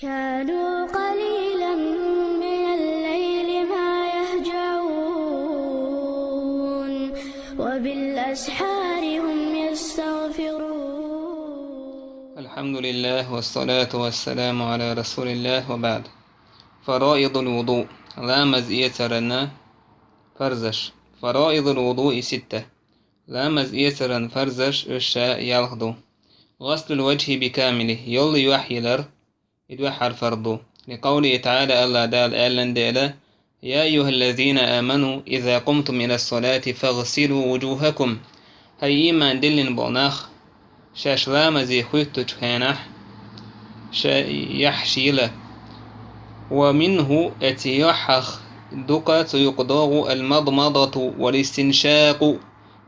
كانوا قليلا من الليل ما يهجعون وبالأسحار هم يستغفرون. الحمد لله والصلاة والسلام على رسول الله وبعد. فرائض الوضوء لا مزئية رنا فرزش. فرائض الوضوء 6 لا مزئية رن فرزش الشاء يلخدو. غسل الوجه بكامله يل يوحيلر يدوحر فرضو لقوله تعالى الله دال أعلن ديلا يا أيها الذين آمنوا إذا قمتم إلى الصلاة فاغسلوا وجوهكم. هاي إيمان دلن بوناخ شاش لا مزي خويتو تخينح يحشيله. ومنه اتيحخ دقة يقضاغ المضمضة والاستنشاق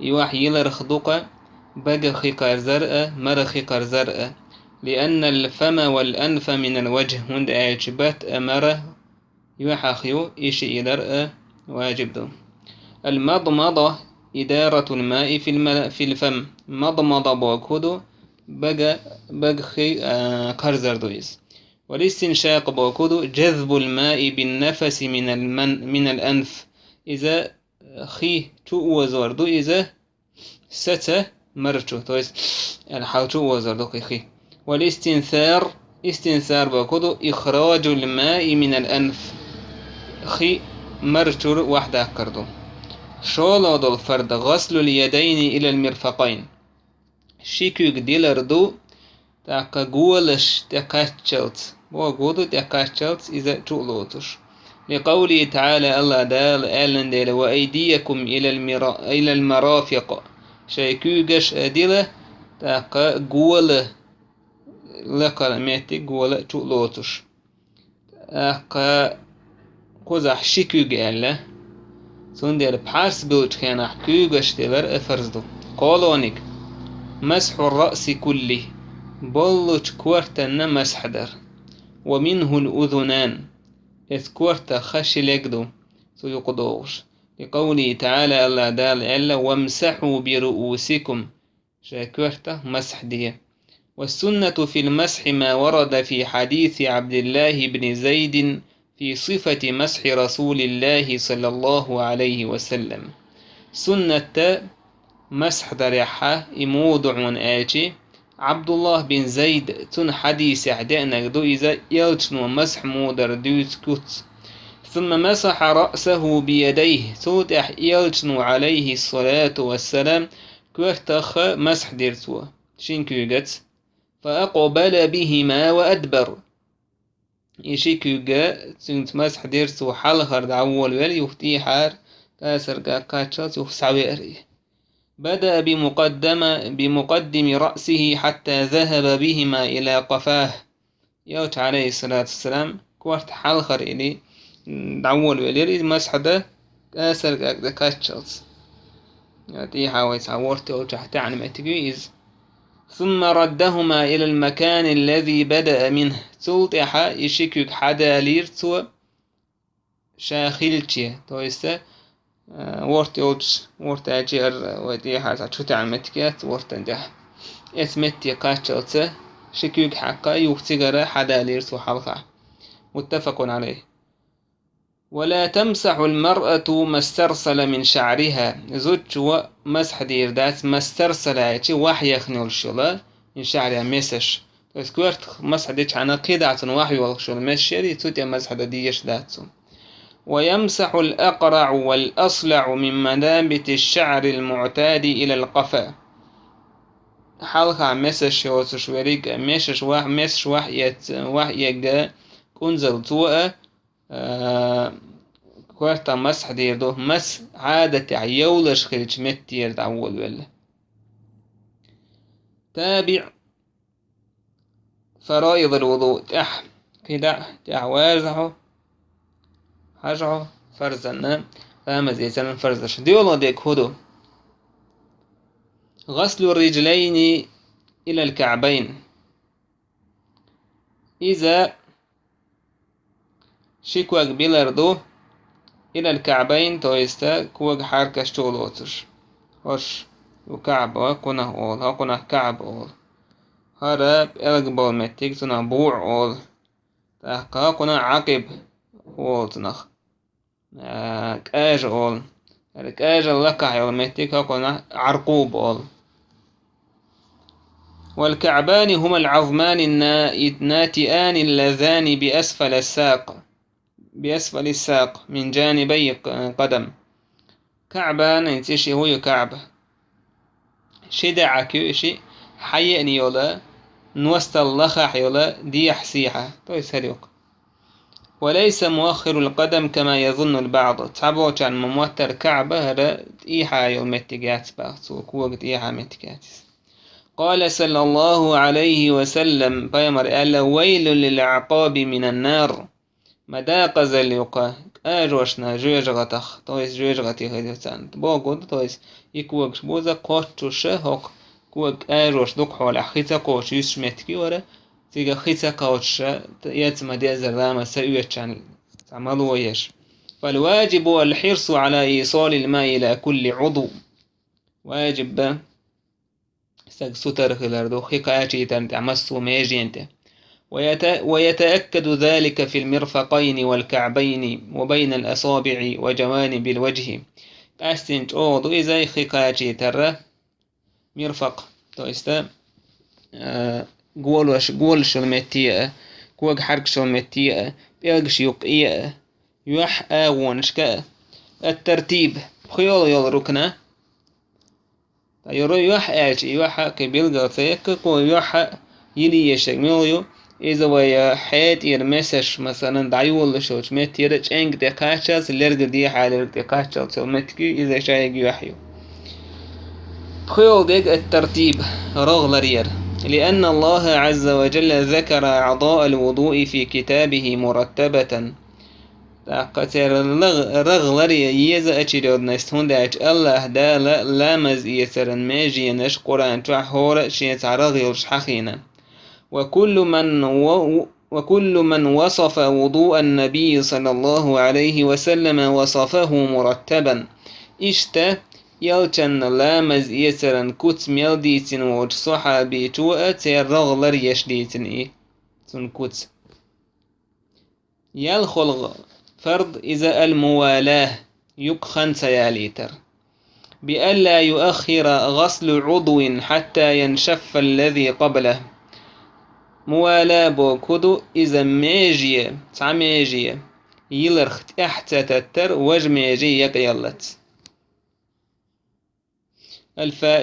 يوحيل رخدقة بقخي قرزرء مرخي قرزرء لأن الفم والأنف من الوجه هند أعجبت أمره يوحخيو إشي إلرء واجب دو. المضمضة إدارة الماء في الفم مضمضة بوكودو بقخي قرزر دويز. والاستنشاق بوكودو جذب الماء بالنفس من الأنف إذا خي تو وزوردو إذا ستة مرتو تويس الحاو تو وزوردو خي. والاستنثار استنثار بوكودو إخراج الماء من الأنف خي مرتو واحدة كردو. شولو دول فرد غسل اليدين إلى المرفقين شيكوك ديلردو تاكا قولش تاكاتشلت وقودو تاكاتشلت إذا تولوتش لقوله تعالى الله دال أعلن ديل وأيديكم إلى المرافق شيكوكش أديلة تاكا قولة لقل ميتي قولة تولوتش تاكا قزح شيكوك ألا سندير بحارس بوش كان كوغش ديلر أفرزدو قولونيك مسح الرأس كله بلوش كورتا مسح در. ومنه الأذنان إذ كورتا خش لقدو سيقضوش لقوله تعالى الله دال إلا وامسحوا برؤوسكم شاكورتا مسح دي. والسنة في المسح ما ورد في حديث عبد الله بن زيد في صفة مسح رسول الله صلى الله عليه وسلم. سنة مسح دريحة إمودع آجي عبد الله بن زيد تن حديث عدأنا دو إذا يلتنو مسح مودر دوت كت ثم مسح رأسه بيديه توتح يلتنو عليه الصلاة والسلام كورتخ مسح ديرتوا شينكوغت فأقبل بهما وأدبر يشيكوغا تنت مسح ديرتو حلخر دعول ولي يفتيحار كاسر كاتشات يخسعويري. بدأ بمقدم رأسه حتى ذهب بهما إلى قفاه يوت عليه الصلاة والسلام كورت حلخر إلي دعول ولي مسح ده كاسر كاتشات يتيحا ويسعورت وتحت عن متجيز ثم ردهما إلى المكان الذي بدأ منه تلتحا يشكك حدا ليرتو شاخلتي تويسته ورت أجير ودي حاجة شو تعمتكيت ورت نجح اسمتي قاتشلته شكوك حقا يوتيجر حدا ليرتو حلقة متفق عليه. ولا تمسح المرأة ما استرسل من شعرها زوج ومسح دير دات ما استرسل عيتي وحي يخنول شلا من شعرها مسش تذكرت مسح ديش عنا قيدعة وحي والشل مشري توتي مسح ديش داتو. ويمسح الأقرع والأصلع من منابت الشعر المعتاد إلى القفا حلقة مسش وتشوريك مسش وحي كنزل توأ كورتا مسح دير دو مس عادة عيولش خلج متير دعول ولا. تابع فرائض الوضوء كده تعوازحه حاجه فرزنا فما زي سنن فرزش ديولا ديك هدو. غسل الرجلين إلى الكعبين إذا شكوك بيلردو إلى الكعبين تويستا كوك حركة شتولوتش هش وكعب وكنا أول هكنا كعب أول هرب ألقبال متيك تنا بوع أول كنا عقب وولتنخ كاج أول كاج اللقح يوميتك كنا عرقوب أول. والكعبان هما العظمان الناتئان اللذان بأسفل الساق من جانبي قدم. كعبان انتشي هو كعبة شدعك شي حيئني يولا نوست اللخح يولا دي حسيحة تويس هديوك. وليس مؤخر القدم كما يظن البعض تعبوش عن مموتر كعبة هذا إيحا يومتقات باقتوك وقت إيحا متقاتس. قال صلى الله عليه وسلم بيمر ألا ويل للعقاب من النار مداق زليقا أجوشنا جوجغتخ تويس جوجغتي هدوتان بوغود تويس يكوغش بوزا قوتش هوك كوغ أجوش دوك حول خيتا قوش يسمتكي ورا تيغا خيتا قوتش يتما دي زرامة سيويتشان تعملوا ويش. فالواجب الحرص على إيصال الماء إلى كل عضو واجب ستر خلاردو خيقاتي تعمسو ميجينته. ويتأكد ذلك في المرفقين والكعبين وبين الأصابع وجوانب الوجه. أستنج أوضو إذا خيقاتي ترى مرفق تويستا قولش المتيئة كوغ حركش المتيئة بيغش يقئية يوح آوونشكا. الترتيب خيول يول ركنا يورو يوح آجي يوح كبيلغا ثيك ويوح يلي يشك ميليو إذا ويا حيات يرمسش مثلا دعيول شوش متيرج إنك دقاشاس لرق دي حالرق دقاشاس متكي إذا شايق يوحيو. خيول ديك الترتيب رغلرير لأن الله عز وجل ذكر أعضاء الوضوء في كتابه مرتبة. قتر رغلري يزا أشيرود نستهون داش الله دا لامز يسرن ماجي نشقران تحور شيت عرغيوش حخينا. وكل من وصف وضوء النبي صلى الله عليه وسلم وصفه مرتبا إشتا يلچن لامز يسرن كت ميلديتن وج صحابي توأت رغلر يشديتن تن كت يلخل فرض إذا الموالاة يقخن سياليتر بألا يؤخر غسل عضو حتى ينشف الذي قبله. موالاة بوكودو إذا ميجية تعميجية يلرخت احتتتر وجميجي يقيلت.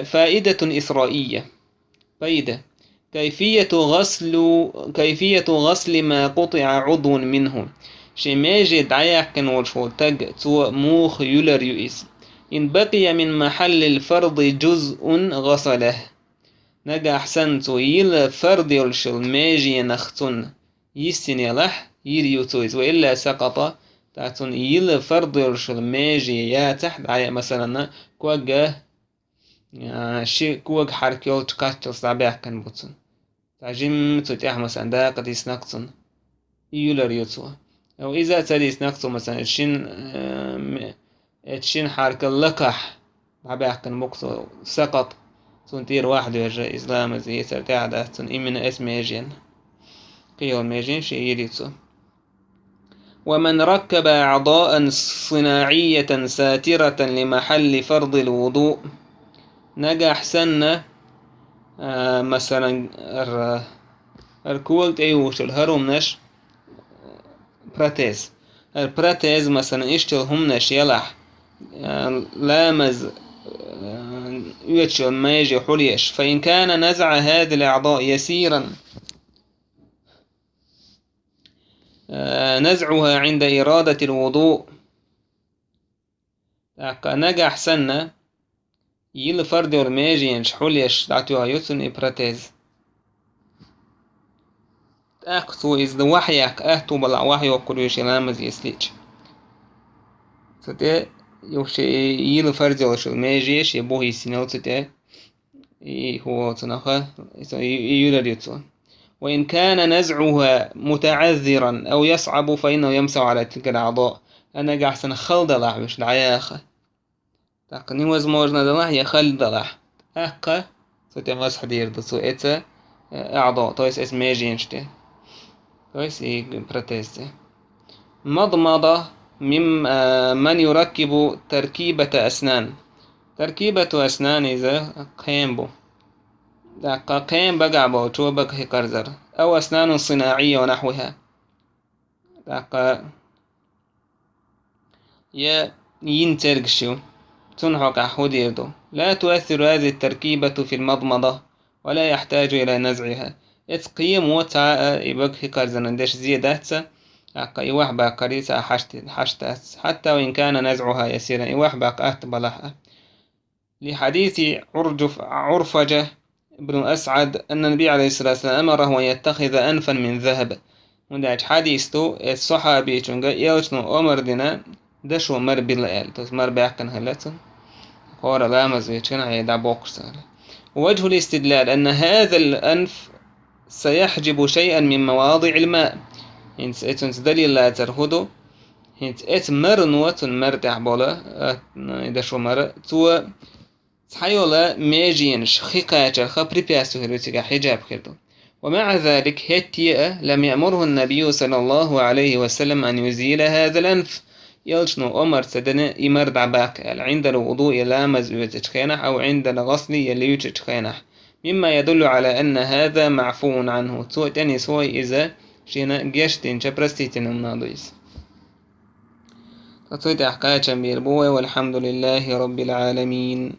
فائدة إسرائية فائدة كيفية غسل ما قطع عضو منه شماجي دعيقن والشوتاج تو موخ يولر يؤس. إن بقي من محل الفرض جزء غسله نجا أحسنتو يل فرض يلشل ماجي نختن يستن يلح يريوتويز وإلا سقط تاعتون يل فرض يلشل ماجي يا تحت عيا مثلا كوجه شي كوج حركيول تكاتل صعبه كان بوتسون تعجم تتيح مثلا دا قد يسنقتون يولر يوتو أو إذا تريس نقصه مثلا تشين حركة اللقح عباه كان بوكسو سقط تنتير واحد يرجع إسلام زي سرتاع ده تن إمن اسم يجين قيل ميجين شيء يريتو. ومن ركب أعضاء صناعية ساترة لمحل فرض الوضوء نجح سنة مثلا الكولت أيوش الهرم نش براتيز البراتيز مثلا اشتغل نش يلح لامز يتشل ما يجي حليش. فإن كان نزع هذه الأعضاء يسيرا نزعها عند إرادة الوضوء نجح سنة يل فرد ورماجي ينشحوليش دعتوها يوتن إبراتيز تأخذوا إذا وحيك أهتو بلع وحي وكريوش لامز يسليش ستة يوشي يل فرد ورماجيش يبوه يسينو ستة هو تنخى يولد يوتو. وإن كان نزعها متعذرا أو يصعب فإنه يمسح على تلك الأعضاء. أنا قاعد خلد لح مش العياخة تقني وزموجنا دلح يخلد لح أحقا ستة مسح دير دسو إتا أعضاء تويس اسماجين شتي كويس بروتيز. مضمضة من يركب تركيبة أسنان. تركيبة أسنان إذا قيمبو دقا قيم بقع بوتو بقى كرزر أو أسنان صناعية ونحوها دقا ينترقشو تنحق أحود يردو. لا تؤثر هذه التركيبة في المضمضة ولا يحتاج إلى نزعها. يتقيم وتع يبقى كرزر ندش زيادات دقا يوح باقريسة حشتات حتى وإن كان نزعها يسيرا يوح باقات بلحة. لحديث عرفجة بن أسعد أن النبي عليه الصلاة والسلام أمره أن يتخذ أنفا من ذهب. ونداج حديثو الصحابي تنجا يوشنو أمر دينا دشو مر بالآل توس مر بيحكن هلتن قول لا مزيتشن عيدا بوكسر. ووجه الاستدلال أن هذا الأنف سيحجب شيئا من مواضع الماء. هنت اتنس دليل لا ترهدو هنت ات مرنوة مرتع بولا دشو مر تو تحيولا ميجينش خيقاتر خبري بياسو هلوتيغا حجاب كردو. ومع ذلك هتيئة لم يأمره النبي صلى الله عليه وسلم أن يزيل هذا الأنف. يلشنو أمر سدنا إمرد عباك عند الوضوء لامز يتشخينح أو عند الغسل يلي يتشخينح، مما يدل على أن هذا معفو عنه تاني سوي إذا شينا جيشتين شبرستيتين منادويس. تطويت أحكاة بيربوه والحمد لله رب العالمين.